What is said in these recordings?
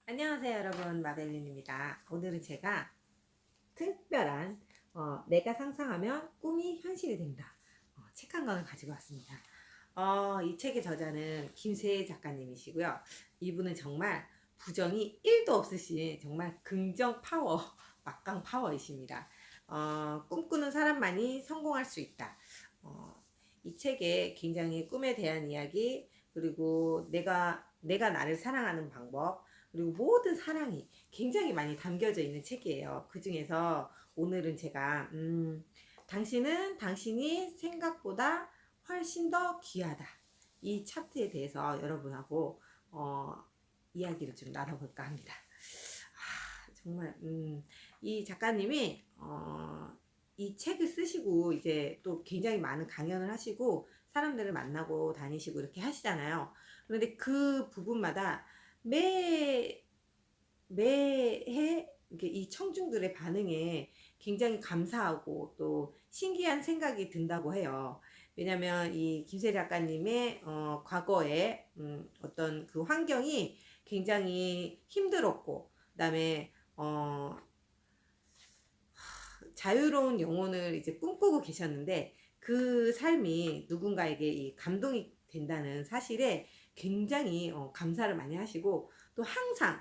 안녕하세요 여러분, 마델린입니다. 오늘은 제가 특별한 내가 상상하면 꿈이 현실이 된다 책 한 권을 가지고 왔습니다. 이 책의 저자는 김세혜 작가님이시고요. 이분은 정말 부정이 1도 없으신 정말 긍정 파워 막강 파워이십니다. 꿈꾸는 사람만이 성공할 수 있다. 이 책에 굉장히 꿈에 대한 이야기, 그리고 내가 나를 사랑하는 방법, 그리고 모든 사랑이 굉장히 많이 담겨져 있는 책이에요. 그 중에서 오늘은 제가 당신은 당신이 생각보다 훨씬 더 귀하다, 이 차트에 대해서 여러분하고 이야기를 좀 나눠볼까 합니다. 정말 이 작가님이 이 책을 쓰시고 이제 또 굉장히 많은 강연을 하시고 사람들을 만나고 다니시고 이렇게 하시잖아요. 그런데 그 부분마다 매해 이렇게 이 청중들의 반응에 굉장히 감사하고 또 신기한 생각이 든다고 해요. 왜냐면 이 김세 작가님의 과거에 어떤 그 환경이 굉장히 힘들었고, 그다음에 자유로운 영혼을 이제 꿈꾸고 계셨는데 그 삶이 누군가에게 이 감동이 된다는 사실에 굉장히 감사를 많이 하시고, 또 항상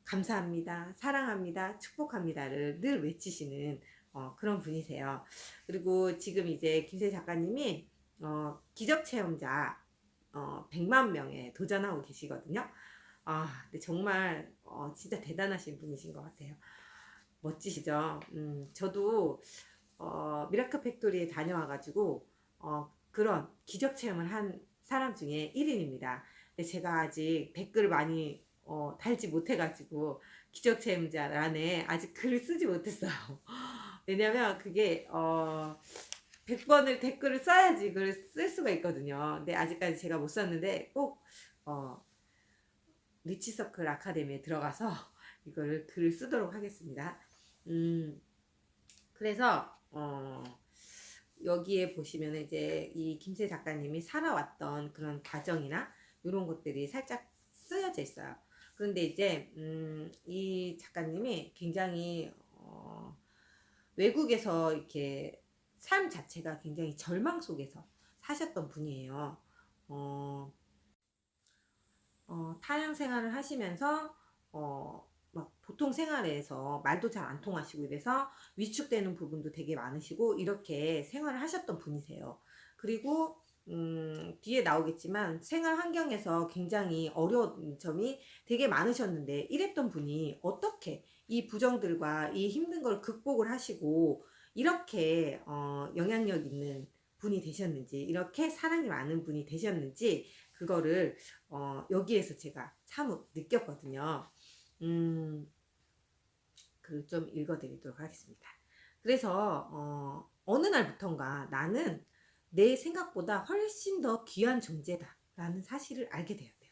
감사합니다, 사랑합니다, 축복합니다를 늘 외치시는 그런 분이세요. 그리고 지금 이제 김세 작가님이 기적 체험자 100만 명에 도전하고 계시거든요. 근데 정말 진짜 대단하신 분이신 것 같아요. 멋지시죠? 저도 미라클 팩토리에 다녀와가지고 그런 기적 체험을 한 사람 중에 1인입니다. 근데 제가 아직 댓글을 많이 달지 못해가지고 기적 체험자란에 아직 글을 쓰지 못했어요. 왜냐면 그게 100번을 댓글을 써야지 글을 쓸 수가 있거든요. 근데 아직까지 제가 못 썼는데 꼭 리치서클 아카데미에 들어가서 이거를 글을 쓰도록 하겠습니다. 그래서 여기에 보시면 이제 이 김세 작가님이 살아왔던 그런 과정이나 이런 것들이 살짝 쓰여져 있어요. 그런데 이제 이 작가님이 굉장히 외국에서 이렇게 삶 자체가 굉장히 절망 속에서 사셨던 분이에요. 타향 생활을 하시면서 막 보통 생활에서 말도 잘 안 통하시고 이래서 위축되는 부분도 되게 많으시고 이렇게 생활을 하셨던 분이세요. 그리고 뒤에 나오겠지만 생활 환경에서 굉장히 어려운 점이 되게 많으셨는데, 이랬던 분이 어떻게 이 부정들과 이 힘든 걸 극복을 하시고 이렇게 영향력 있는 분이 되셨는지, 이렇게 사랑이 많은 분이 되셨는지, 그거를 여기에서 제가 참 느꼈거든요. 글을 좀 읽어드리도록 하겠습니다. 그래서 어느 날부턴가 나는 내 생각보다 훨씬 더 귀한 존재다 라는 사실을 알게 되었대요.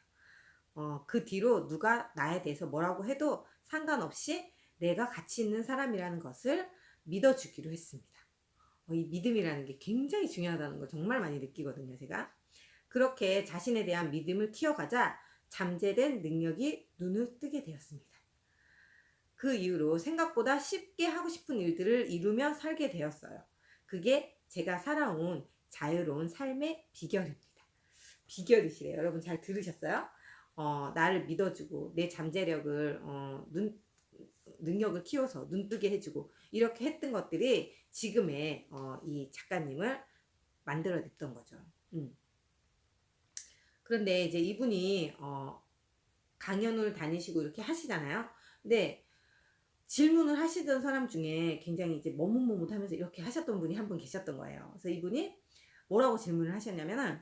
그 뒤로 누가 나에 대해서 뭐라고 해도 상관없이 내가 가치 있는 사람이라는 것을 믿어주기로 했습니다. 이 믿음이라는 게 굉장히 중요하다는 걸 정말 많이 느끼거든요, 제가. 그렇게 자신에 대한 믿음을 키워가자 잠재된 능력이 눈을 뜨게 되었습니다. 그 이후로 생각보다 쉽게 하고 싶은 일들을 이루며 살게 되었어요. 그게 제가 살아온 자유로운 삶의 비결입니다. 비결이시래요. 여러분 잘 들으셨어요? 나를 믿어주고 내 잠재력을 능력을 키워서 눈뜨게 해주고 이렇게 했던 것들이 지금의 이 작가님을 만들어냈던 거죠. 그런데 이제 이분이 강연을 다니시고 이렇게 하시잖아요. 근데 질문을 하시던 사람 중에 굉장히 이제 머뭇머뭇하면서 이렇게 하셨던 분이 한 분 계셨던 거예요. 그래서 이분이 뭐라고 질문을 하셨냐면은,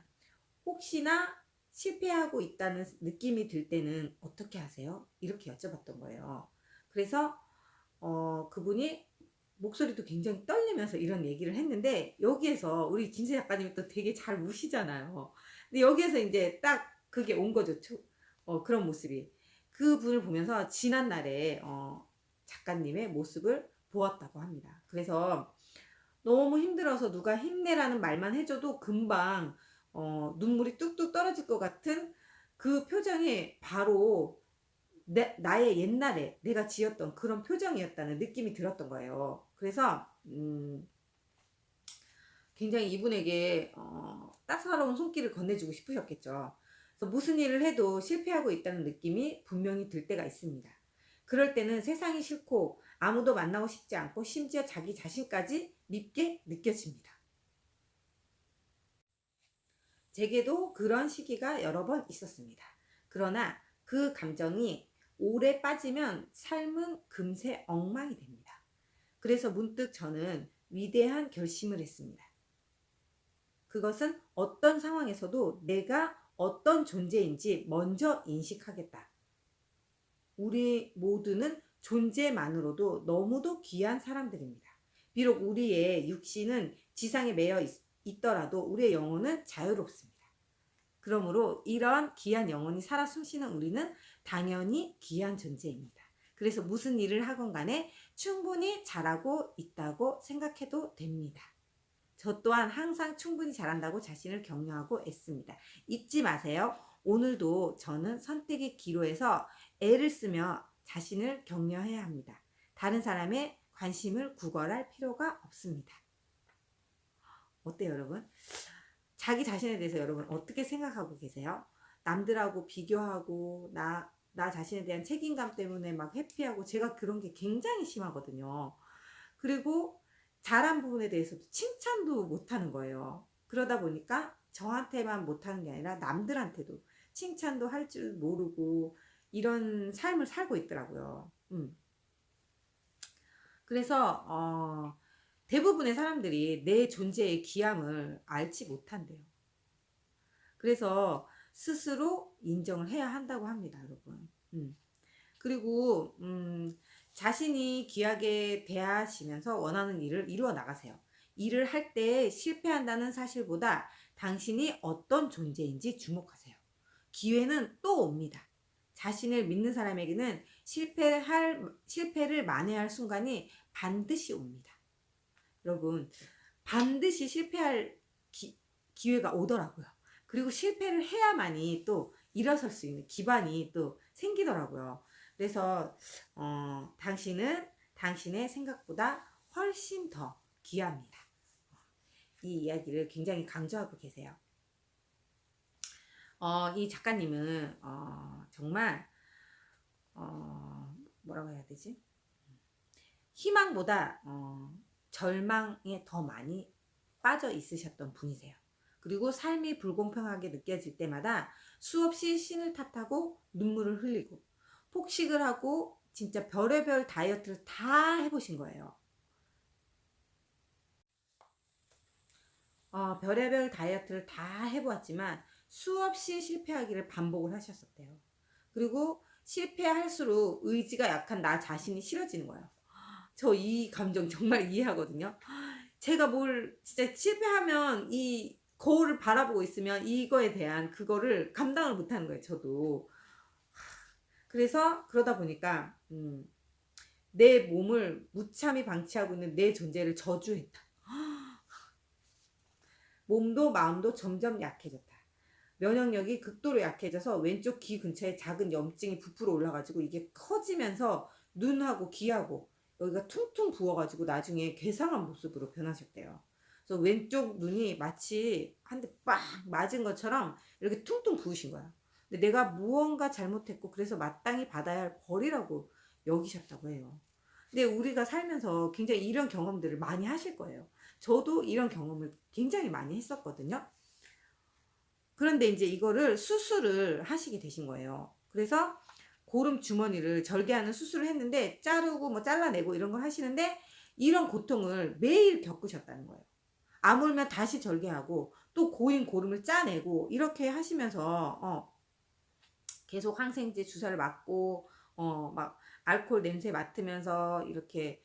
혹시나 실패하고 있다는 느낌이 들 때는 어떻게 하세요? 이렇게 여쭤봤던 거예요. 그래서 그분이 목소리도 굉장히 떨리면서 이런 얘기를 했는데, 여기에서 우리 김세 작가님이 또 되게 잘 우시잖아요. 근데 여기에서 이제 딱 그게 온 거죠. 그런 모습이. 그 분을 보면서 지난날에 작가님의 모습을 보았다고 합니다. 그래서 너무 힘들어서 누가 힘내라는 말만 해줘도 금방 눈물이 뚝뚝 떨어질 것 같은 그 표정이 바로 나의 옛날에 내가 지었던 그런 표정이었다는 느낌이 들었던 거예요. 그래서 굉장히 이분에게 따사로운 손길을 건네주고 싶으셨겠죠. 그래서 무슨 일을 해도 실패하고 있다는 느낌이 분명히 들 때가 있습니다. 그럴 때는 세상이 싫고 아무도 만나고 싶지 않고 심지어 자기 자신까지 밉게 느껴집니다. 제게도 그런 시기가 여러 번 있었습니다. 그러나 그 감정이 오래 빠지면 삶은 금세 엉망이 됩니다. 그래서 문득 저는 위대한 결심을 했습니다. 그것은 어떤 상황에서도 내가 어떤 존재인지 먼저 인식하겠다. 우리 모두는 존재만으로도 너무도 귀한 사람들입니다. 비록 우리의 육신은 지상에 매여 있더라도 우리의 영혼은 자유롭습니다. 그러므로 이런 귀한 영혼이 살아 숨쉬는 우리는 당연히 귀한 존재입니다. 그래서 무슨 일을 하건 간에 충분히 잘하고 있다고 생각해도 됩니다. 저 또한 항상 충분히 잘한다고 자신을 격려하고 애씁니다. 잊지 마세요. 오늘도 저는 선택의 기로에서 애를 쓰며 자신을 격려해야 합니다. 다른 사람의 관심을 구걸할 필요가 없습니다. 어때요, 여러분? 자기 자신에 대해서 여러분 어떻게 생각하고 계세요? 남들하고 비교하고 나 자신에 대한 책임감 때문에 막 회피하고, 제가 그런 게 굉장히 심하거든요. 그리고 잘한 부분에 대해서도 칭찬도 못하는 거예요. 그러다 보니까 저한테만 못하는 게 아니라 남들한테도 칭찬도 할 줄 모르고 이런 삶을 살고 있더라고요. 그래서 대부분의 사람들이 내 존재의 귀함을 알지 못한대요. 그래서 스스로 인정을 해야 한다고 합니다, 여러분. 그리고 자신이 귀하게 대하시면서 원하는 일을 이루어 나가세요. 일을 할 때 실패한다는 사실보다 당신이 어떤 존재인지 주목하세요. 기회는 또 옵니다. 자신을 믿는 사람에게는 실패를 만회할 순간이 반드시 옵니다. 여러분, 반드시 실패할 기회가 오더라고요. 그리고 실패를 해야만이 또 일어설 수 있는 기반이 또 생기더라고요. 그래서 당신은 당신의 생각보다 훨씬 더 귀합니다. 이 이야기를 굉장히 강조하고 계세요. 이 작가님은 정말 뭐라고 해야 되지? 희망보다 절망에 더 많이 빠져 있으셨던 분이세요. 그리고 삶이 불공평하게 느껴질 때마다 수없이 신을 탓하고 눈물을 흘리고 폭식을 하고 진짜 별의별 다이어트를 다 해보신 거예요. 별의별 다이어트를 다 해보았지만 수없이 실패하기를 반복을 하셨었대요. 그리고 실패할수록 의지가 약한 나 자신이 싫어지는 거예요. 저 이 감정 정말 이해하거든요. 제가 뭘 진짜 실패하면 이 거울을 바라보고 있으면 이거에 대한 그거를 감당을 못하는 거예요, 저도. 그래서 그러다 보니까 내 몸을 무참히 방치하고 있는 내 존재를 저주했다. 몸도 마음도 점점 약해졌다. 면역력이 극도로 약해져서 왼쪽 귀 근처에 작은 염증이 부풀어 올라가지고 이게 커지면서 눈하고 귀하고 여기가 퉁퉁 부어가지고 나중에 괴상한 모습으로 변하셨대요. 그래서 왼쪽 눈이 마치 한 대 빡 맞은 것처럼 이렇게 퉁퉁 부으신 거야. 근데 내가 무언가 잘못했고 그래서 마땅히 받아야 할 벌이라고 여기셨다고 해요. 근데 우리가 살면서 굉장히 이런 경험들을 많이 하실 거예요. 저도 이런 경험을 굉장히 많이 했었거든요. 그런데 이제 이거를 수술을 하시게 되신 거예요. 그래서 고름 주머니를 절개하는 수술을 했는데 자르고 뭐 잘라내고 이런 걸 하시는데 이런 고통을 매일 겪으셨다는 거예요. 아물면 다시 절개하고 또 고인 고름을 짜내고 이렇게 하시면서 계속 항생제 주사를 맞고 막 알코올 냄새 맡으면서 이렇게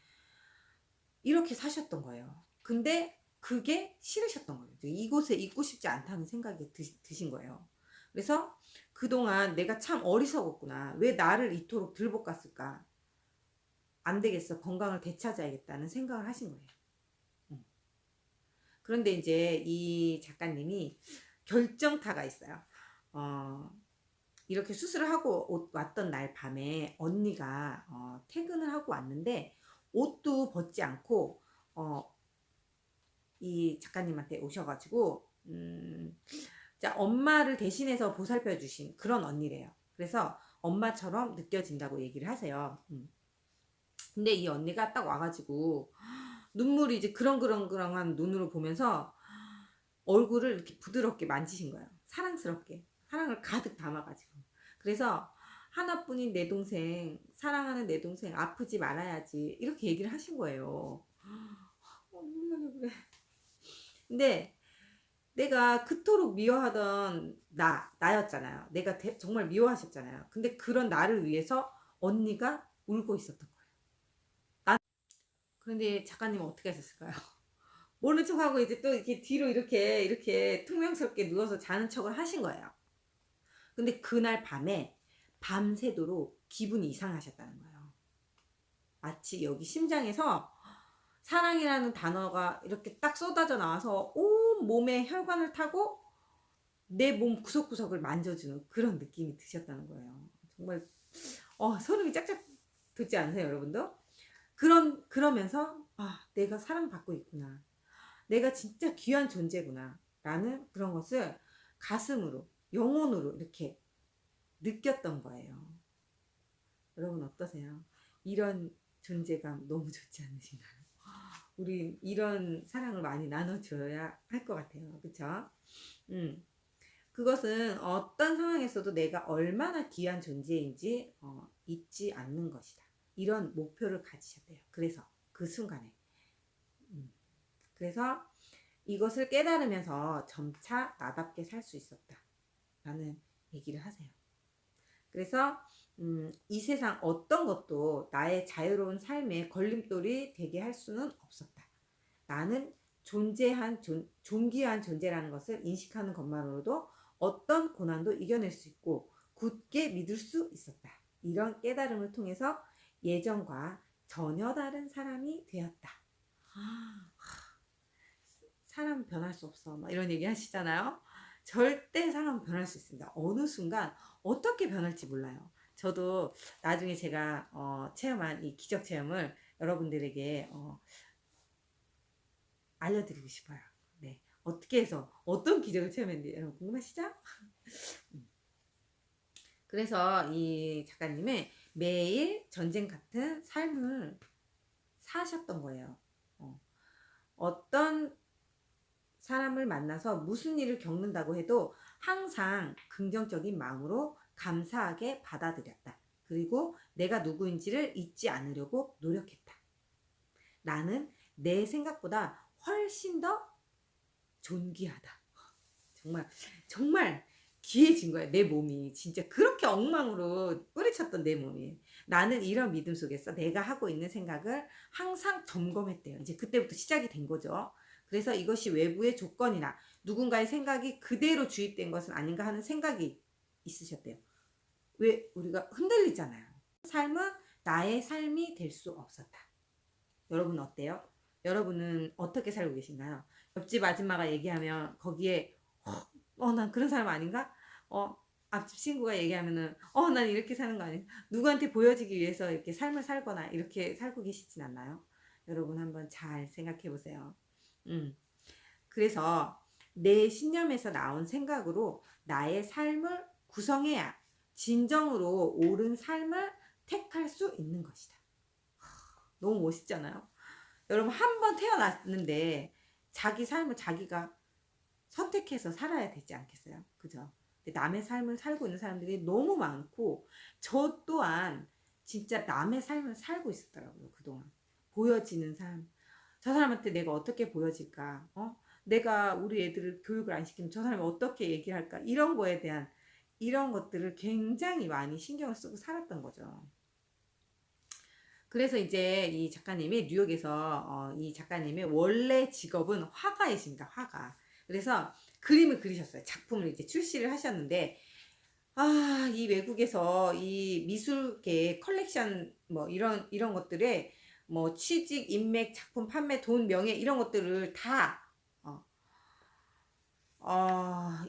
사셨던 거예요. 근데 그게 싫으셨던 거예요. 이곳에 있고 싶지 않다는 생각이 드신 거예요. 그래서 그동안 내가 참 어리석었구나. 왜 나를 이토록 들볶았을까? 안 되겠어. 건강을 되찾아야겠다는 생각을 하신 거예요. 그런데 이제 이 작가님이 결정타가 있어요. 이렇게 수술을 하고 왔던 날 밤에 언니가 퇴근을 하고 왔는데 옷도 벗지 않고 이 작가님한테 오셔가지고 자, 엄마를 대신해서 보살펴 주신 그런 언니래요. 그래서 엄마처럼 느껴진다고 얘기를 하세요. 근데 이 언니가 딱 와가지고 눈물이 이제 그렁그렁그렁한 눈으로 보면서 얼굴을 이렇게 부드럽게 만지신 거예요. 사랑스럽게. 사랑을 가득 담아가지고. 그래서 하나뿐인 내 동생, 사랑하는 내 동생 아프지 말아야지 이렇게 얘기를 하신 거예요. 눈물나게 그래. 근데 내가 그토록 미워하던 나였잖아요. 내가 정말 미워하셨잖아요. 근데 그런 나를 위해서 언니가 울고 있었던 거예요. 그런데 작가님은 어떻게 하셨을까요? 모른 척하고 이제 또 이렇게 뒤로 이렇게 퉁명스럽게 누워서 자는 척을 하신 거예요. 근데 그날 밤에 밤새도록 기분이 이상하셨다는 거예요. 마치 여기 심장에서 사랑이라는 단어가 이렇게 딱 쏟아져 나와서 온 몸에 혈관을 타고 내 몸 구석구석을 만져주는 그런 느낌이 드셨다는 거예요. 정말 소름이 짝짝 돋지 않으세요, 여러분도? 그러면서 내가 사랑받고 있구나. 내가 진짜 귀한 존재구나. 라는 그런 것을 가슴으로, 영혼으로 이렇게 느꼈던 거예요. 여러분 어떠세요? 이런 존재감 너무 좋지 않으신가요? 우리 이런 사랑을 많이 나눠줘야 할 것 같아요. 그쵸? 그것은 어떤 상황에서도 내가 얼마나 귀한 존재인지 잊지 않는 것이다. 이런 목표를 가지셨대요. 그래서 그 순간에. 그래서 이것을 깨달으면서 점차 나답게 살 수 있었다. 라는 얘기를 하세요. 그래서 이 세상 어떤 것도 나의 자유로운 삶의 걸림돌이 되게 할 수는 없었다. 나는 존귀한 존재라는 것을 인식하는 것만으로도 어떤 고난도 이겨낼 수 있고 굳게 믿을 수 있었다. 이런 깨달음을 통해서 예전과 전혀 다른 사람이 되었다. 사람 변할 수 없어. 막 이런 얘기 하시잖아요. 절대 사람은 변할 수 있습니다. 어느 순간 어떻게 변할지 몰라요. 저도 나중에 제가 체험한 이 기적 체험을 여러분들에게 알려드리고 싶어요. 네, 어떻게 해서 어떤 기적을 체험했는지 여러분 궁금하시죠? 그래서 이 작가님은 매일 전쟁 같은 삶을 사셨던 거예요. 어떤 사람을 만나서 무슨 일을 겪는다고 해도 항상 긍정적인 마음으로 감사하게 받아들였다. 그리고 내가 누구인지를 잊지 않으려고 노력했다. 나는 내 생각보다 훨씬 더 존귀하다. 정말 귀해진 거야. 내 몸이 진짜 그렇게 엉망으로 뿌리쳤던 내 몸이. 나는 이런 믿음 속에서 내가 하고 있는 생각을 항상 점검했대요. 이제 그때부터 시작이 된 거죠. 그래서 이것이 외부의 조건이나 누군가의 생각이 그대로 주입된 것은 아닌가 하는 생각이 있으셨대요. 왜 우리가 흔들리잖아요. 삶은 나의 삶이 될 수 없었다. 여러분 어때요? 여러분은 어떻게 살고 계신가요? 옆집 아줌마가 얘기하면 거기에 난 그런 사람 아닌가? 앞집 친구가 얘기하면은 난 이렇게 사는 거 아니야? 누구한테 보여지기 위해서 이렇게 삶을 살거나 이렇게 살고 계시진 않나요? 여러분 한번 잘 생각해 보세요. 그래서 내 신념에서 나온 생각으로 나의 삶을 구성해야 진정으로 옳은 삶을 택할 수 있는 것이다. 너무 멋있잖아요. 여러분 한 번 태어났는데 자기 삶을 자기가 선택해서 살아야 되지 않겠어요? 그죠? 남의 삶을 살고 있는 사람들이 너무 많고 저 또한 진짜 남의 삶을 살고 있었더라고요. 그동안 보여지는 삶, 저 사람한테 내가 어떻게 보여질까? 내가 우리 애들을 교육을 안 시키면 저 사람이 어떻게 얘기를 할까? 이런 거에 대한 이런 것들을 굉장히 많이 신경을 쓰고 살았던 거죠. 그래서 이제 이 작가님이 뉴욕에서 이 작가님의 원래 직업은 화가이십니다. 화가. 그래서 그림을 그리셨어요. 작품을 이제 출시를 하셨는데 이 외국에서 이 미술계 컬렉션 뭐 이런 것들에 뭐 취직, 인맥, 작품 판매, 돈, 명예 이런 것들을 다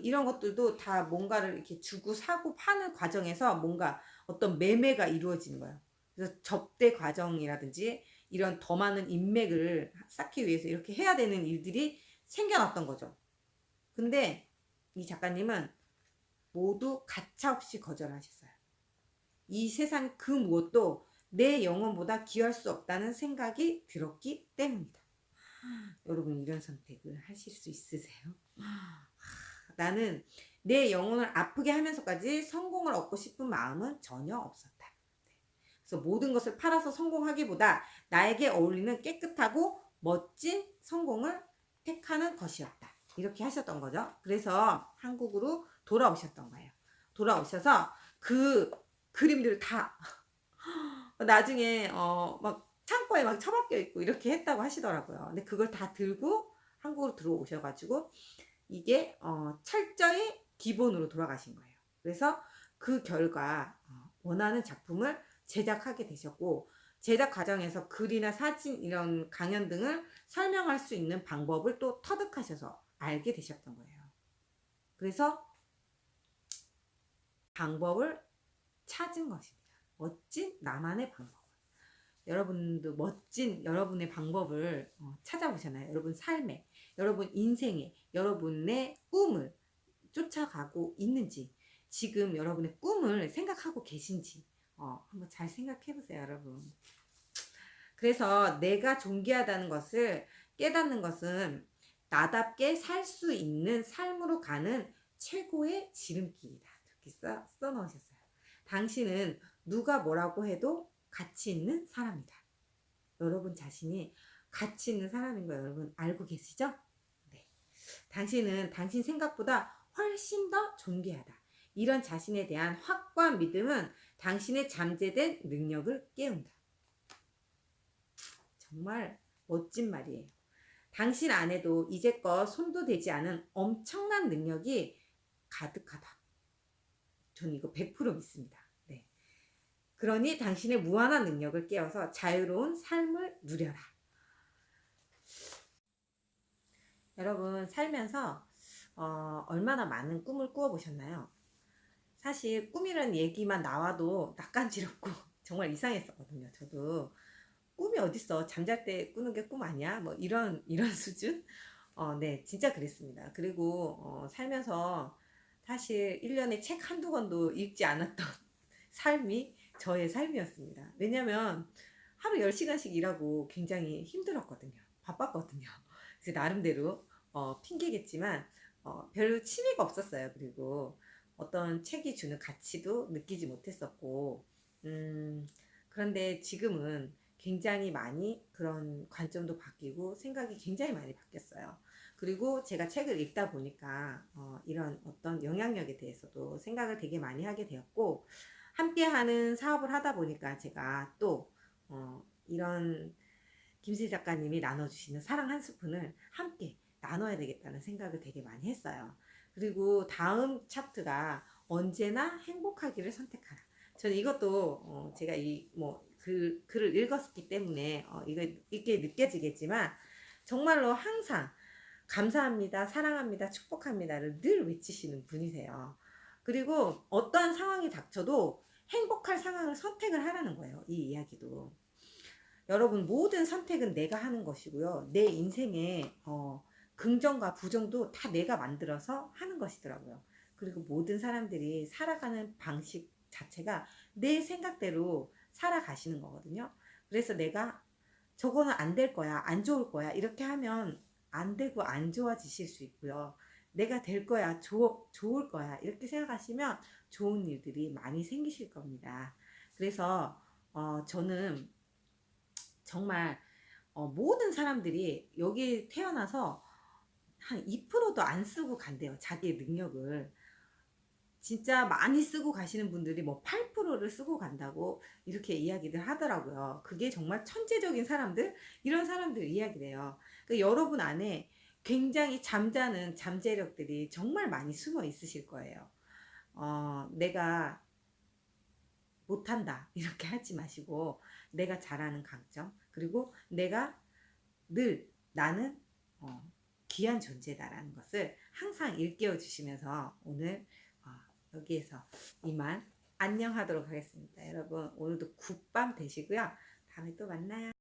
이런 것들도 다 뭔가를 이렇게 주고 사고 파는 과정에서 뭔가 어떤 매매가 이루어지는 거예요. 그래서 접대 과정이라든지 이런 더 많은 인맥을 쌓기 위해서 이렇게 해야 되는 일들이 생겨났던 거죠. 근데 이 작가님은 모두 가차없이 거절하셨어요. 이 세상 그 무엇도 내 영혼보다 귀할 수 없다는 생각이 들었기 때문이다. 여러분 이런 선택을 하실 수 있으세요? 나는 내 영혼을 아프게 하면서까지 성공을 얻고 싶은 마음은 전혀 없었다. 그래서 모든 것을 팔아서 성공하기보다 나에게 어울리는 깨끗하고 멋진 성공을 택하는 것이었다. 이렇게 하셨던 거죠. 그래서 한국으로 돌아오셨던 거예요. 돌아오셔서 그 그림들을 다 나중에 막 창고에 막 처박혀 있고 이렇게 했다고 하시더라고요. 근데 그걸 다 들고 한국으로 들어오셔가지고 이게 철저히 기본으로 돌아가신 거예요. 그래서 그 결과 원하는 작품을 제작하게 되셨고 제작 과정에서 글이나 사진 이런 강연 등을 설명할 수 있는 방법을 또 터득하셔서 알게 되셨던 거예요. 그래서 방법을 찾은 것입니다. 멋진 나만의 방법. 여러분도 멋진 여러분의 방법을 찾아보셨나요? 여러분 삶에, 여러분 인생에, 여러분의 꿈을 쫓아가고 있는지, 지금 여러분의 꿈을 생각하고 계신지 한번 잘 생각해 보세요, 여러분. 그래서 내가 존귀하다는 것을 깨닫는 것은 나답게 살 수 있는 삶으로 가는 최고의 지름길이다. 이렇게 써놓으셨어요. 당신은 누가 뭐라고 해도 가치 있는 사람이다. 여러분 자신이 가치 있는 사람인 거 여러분 알고 계시죠? 네. 당신은 당신 생각보다 훨씬 더 존귀하다. 이런 자신에 대한 확고한 믿음은 당신의 잠재된 능력을 깨운다. 정말 멋진 말이에요. 당신 안에도 이제껏 손도 대지 않은 엄청난 능력이 가득하다. 저는 이거 100% 믿습니다. 네. 그러니 당신의 무한한 능력을 깨워서 자유로운 삶을 누려라. 여러분 살면서 얼마나 많은 꿈을 꾸어보셨나요? 사실 꿈이라는 얘기만 나와도 낯간지럽고 정말 이상했었거든요. 저도 꿈이 어딨어? 잠잘 때 꾸는 게 꿈 아니야? 뭐 이런 수준? 네, 진짜 그랬습니다. 그리고 살면서 사실 1년에 책 한두 권도 읽지 않았던 삶이 저의 삶이었습니다. 왜냐면 하루 10시간씩 일하고 굉장히 힘들었거든요. 바빴거든요. 그래서 나름대로 핑계겠지만 별로 취미가 없었어요. 그리고 어떤 책이 주는 가치도 느끼지 못했었고 그런데 지금은 굉장히 많이 그런 관점도 바뀌고 생각이 굉장히 많이 바뀌었어요. 그리고 제가 책을 읽다 보니까 이런 어떤 영향력에 대해서도 생각을 되게 많이 하게 되었고 함께하는 사업을 하다 보니까 제가 또 이런 김수희 작가님이 나눠주시는 사랑 한 스푼을 함께 나눠야 되겠다는 생각을 되게 많이 했어요. 그리고 다음 차트가 언제나 행복하기를 선택하라. 저는 이것도 제가 글을 읽었기 때문에 이게 느껴지겠지만 정말로 항상 감사합니다, 사랑합니다, 축복합니다를 늘 외치시는 분이세요. 그리고 어떠한 상황이 닥쳐도 행복할 상황을 선택을 하라는 거예요. 이 이야기도. 여러분 모든 선택은 내가 하는 것이고요. 내 인생에 긍정과 부정도 다 내가 만들어서 하는 것이더라고요. 그리고 모든 사람들이 살아가는 방식 자체가 내 생각대로 살아가시는 거거든요. 그래서 내가 저거는 안 될 거야, 안 좋을 거야 이렇게 하면 안 되고 안 좋아지실 수 있고요. 내가 될 거야, 좋을 거야 이렇게 생각하시면 좋은 일들이 많이 생기실 겁니다. 그래서 저는 정말 모든 사람들이 여기 태어나서 한 2%도 안 쓰고 간대요. 자기의 능력을. 진짜 많이 쓰고 가시는 분들이 뭐 8%를 쓰고 간다고 이렇게 이야기를 하더라고요. 그게 정말 천재적인 사람들, 이런 사람들 이야기래요. 그러니까 여러분 안에 굉장히 잠자는 잠재력들이 정말 많이 숨어 있으실 거예요. 내가 못한다 이렇게 하지 마시고 내가 잘하는 강점, 그리고 내가 늘 나는 귀한 존재다라는 것을 항상 일깨워 주시면서 오늘 여기에서 이만 안녕하도록 하겠습니다. 여러분 오늘도 굿밤 되시고요. 다음에 또 만나요.